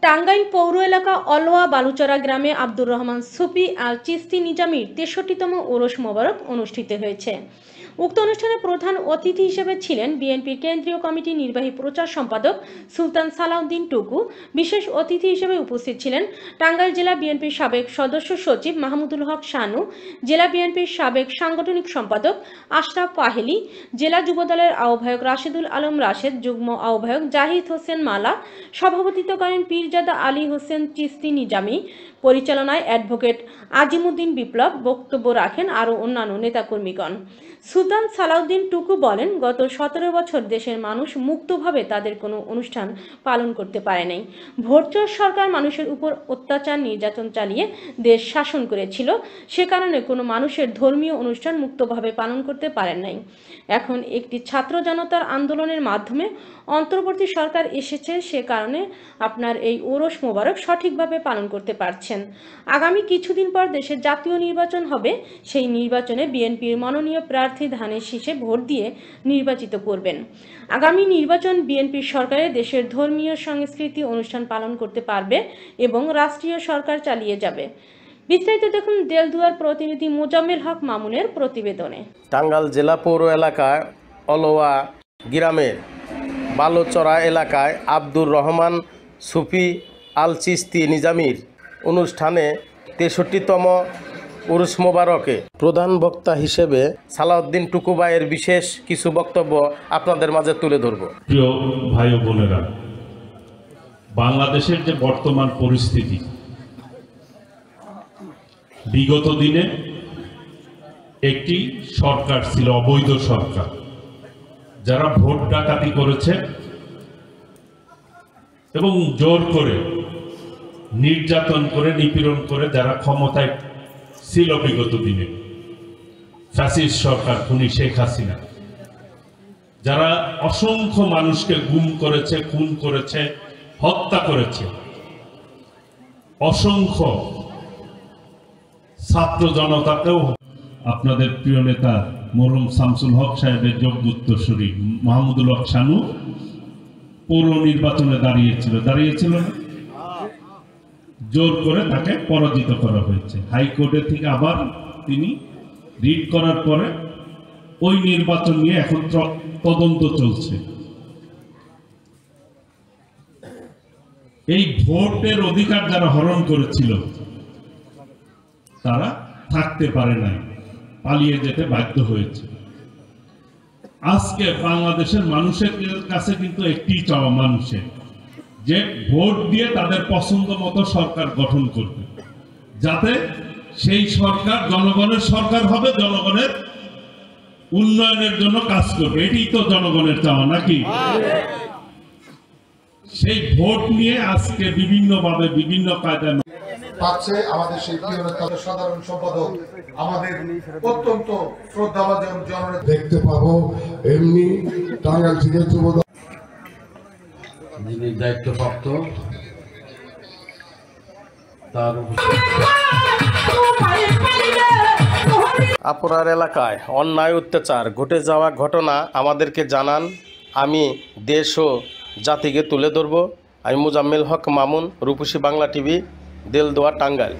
টাঙ্গাইল পৌর এলাকা অলওয়া বালুচরা গ্রামে আব্দুর রহমান সুফি আল চিস্তি নিজামীর ৬৩তম ওরস মোবারক অনুষ্ঠিত হয়েছে। উক্ত অনুষ্ঠানে প্রধান অতিথি হিসেবে ছিলেন বিএনপির কেন্দ্রীয় কমিটির নির্বাহী প্রচার সম্পাদক সুলতান সালাউদ্দিন টুকু। বিশেষ অতিথি হিসেবে উপস্থিত ছিলেন টাঙ্গাইল জেলা বিএনপির সাবেক সদস্য সচিব মাহমুদুল হক শানু, জেলা বিএনপির সাবেক সাংগঠনিক সম্পাদক আশরাফ পাহেলি, জেলা যুবদলের আহ্বায়ক রাশেদুল আলম রাশেদ, যুগ্ম আহ্বায়ক জাহিদ হোসেন মালা, সভাপতিত্ব করেন পীরজাদা আলী হোসেন চিস্তি নিজামী, পরিচালনায় অ্যাডভোকেট আজিমুদ্দিন বিপ্লব বক্তব্য রাখেন আরও অন্যান্য নেতাকর্মীগণ। সুলতান সালাউদ্দিন টুকু বলেন, গত 17 বছর দেশের মানুষ মুক্তভাবে তাদের কোনো অনুষ্ঠান পালন করতে পারে নাই। ভোটচোর সরকার মানুষের উপর অত্যাচার নির্যাতন চালিয়ে দেশ শাসন করেছিল, সে কারণে কোনো মানুষের ধর্মীয় অনুষ্ঠান মুক্তভাবে পালন করতে পারেন নাই। এখন একটি ছাত্র জনতার আন্দোলনের মাধ্যমে অন্তর্বর্তী সরকার এসেছে, সে কারণে আপনার এই ওরস মোবারক সঠিকভাবে পালন করতে পারছেন। আগামী কিছুদিন পর দেশের জাতীয় নির্বাচন হবে, সেই নির্বাচনে বিএনপির মনোনীয় প্রার্থী ধানের শীষে ভোট দিয়ে নির্বাচিত করবেন। আগামী নির্বাচন বিএনপির সরকারে দেশের ধর্মীয় সংস্কৃতি অনুষ্ঠান পালন করতে পারবে এবং রাষ্ট্রীয় সরকার চালিয়ে যাবে। বিস্তারিত দেখুন দেলদুয়ার প্রতিনিধি মোজাম্মেল হক মামুনের প্রতিবেদনে। টাঙ্গাইল জেলা পৌর এলাকায় অলওয়া গ্রামের বালুচরা এলাকায় আব্দুর রহমান সুফি আল চিস্তি নিজামীর অনুষ্ঠানে ৬৩তম উরুস মোবারকে প্রধান বক্তা হিসেবে সালাউদ্দিন টুকু ভাইয়ের বিশেষ কিছু বক্তব্য আপনাদের মাঝে তুলে ধরব। প্রিয় ভাই ও বোনেরা, বাংলাদেশের যে বর্তমান পরিস্থিতি, বিগত দিনে একটি সরকার ছিল অবৈধ সরকার, যারা ভোট ডাকাতি করেছে এবং জোর করে নির্যাতন করে নিপীড়ন করে যারা ক্ষমতায় ছিল বিগত দিনে, ফ্যাসিস্ট সরকার খুনি শেখ হাসিনা, যারা অসংখ্য মানুষকে গুম করেছে, খুন করেছে, হত্যা করেছে, অসংখ্য ছাত্র জনতাকেও আপনাদের প্রিয় নেতা মরহুম শামসুল হক সাহেবের যোগ্য উত্তরসূরি মাহমুদুল হক শানু পৌর নির্বাচনে দাঁড়িয়েছিল না, জোর করে তাকে পরাজিত করা হয়েছে। হাইকোর্টে থেকে আবার তিনি রিট করার পরে ওই নির্বাচন নিয়ে এখন তদন্ত চলছে। এই ভোটের অধিকার যারা হরণ করেছিল তারা থাকতে পারে নাই, পালিয়ে যেতে বাধ্য হয়েছে। আজকে বাংলাদেশের মানুষের কাছে কিন্তু একটি চাওয়া মানুষের, যে ভোট দিয়ে তাদের পছন্দ মতো সরকার গঠন করবে, যাতে সেই সরকার জনগণের সরকার হবে, জনগণের উন্নয়নের জন্য কাজ করবে। এটি তো জনগণের চাওয়া নাকি? সেই ভোট নিয়ে আজকে বিভিন্নভাবে বিভিন্ন কায়দায় পাচ্ছে আমাদের সেই প্রিয় নেতা সাধারণ সম্পাদক, আমাদের অত্যন্ত শ্রদ্ধাভাজন জননেতা দেখতে পাবো। এমনি টাঙ্গাইল থেকে যুবদল যিনি দায়িত্বপ্রাপ্ত তার আপনার এলাকায় অন্যায় অত্যাচার ঘটে যাওয়া ঘটনা আমাদেরকে জানান, আমি দেশ ও জাতিকে তুলে ধরব। আমি মোজাম্মেল হক মামুন, রূপসী বাংলা টিভি, দেলদুয়া, টাঙ্গাইল।